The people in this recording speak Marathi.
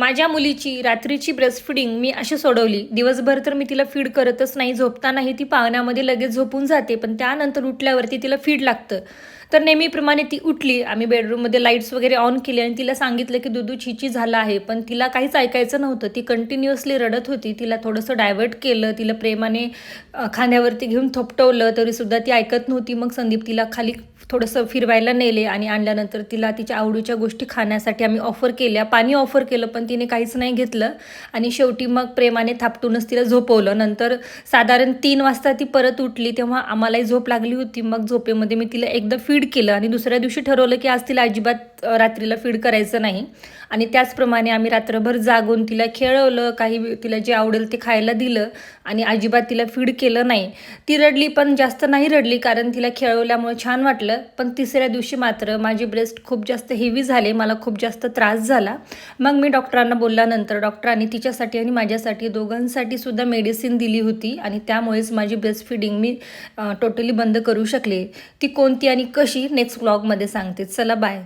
माझ्या मुलीची रात्रीची ब्रेस्टफीडिंग मी अशी सोडवली. दिवसभर तर मी तिला फीड करतच नाही. झोपतानाही ती पाळण्यामध्ये लगेच झोपून जाते. पण त्यानंतर उठल्यावरती तिला फीड लागतं. तर नेहमीप्रमाणे ती उठली. आम्ही बेडरूममध्ये लाईट्स वगैरे ऑन केले आणि तिला सांगितलं की दुधू छिची झालं आहे. पण तिला काहीच ऐकायचं नव्हतं. ती कंटिन्युअसली रडत होती. तिला थोडंसं डायव्हर्ट केलं. तिला प्रेमाने खांद्यावरती घेऊन थोपटवलं तरीसुद्धा ती ऐकत नव्हती. मग संदीप तिला खाली थोडंसं फिरवायला नेले आणि आणल्यानंतर तिला तिच्या आवडीच्या गोष्टी खाण्यासाठी आम्ही ऑफर केल्या. पाणी ऑफर केलं पण तिने काहीच नाही घेतलं आणि शेवटी मग प्रेमाने थापटूनच तिला झोपवलं. नंतर साधारण 3 वाजता ती परत उठली तेव्हा आम्हालाही झोप लागली होती. मग झोपेमध्ये मी तिला एकदा फीड केलं आणि दुसऱ्या दिवशी ठरवलं की आज तिला अजिबात रात्रीला फीड करायचं नाही. आणि त्याचप्रमाणे आम्ही रात्रभर जागून तिला खेळवलं, काही तिला जे आवडेल ते खायला दिलं आणि अजिबात तिला फीड केलं नाही. ती रडली पण जास्त नाही रडली कारण तिला खेळवल्यामुळे छान वाटलं. पण तिसऱ्या दिवशी मात्र माझी ब्रेस्ट खूप जास्त हेवी झाले. मला खूप जास्त त्रास झाला. मग मी डॉक्टरांना बोलल्यानंतर डॉक्टरांनी तिच्यासाठी आणि माझ्यासाठी दोघांसाठी सुद्धा मेडिसिन दिली होती आणि त्यामुळेच माझी ब्रेस्ट फीडिंग मी टोटली बंद करू शकले. ती कोणती आणि कशी नेक्स्ट व्लॉगमध्ये सांगते. चला बाय.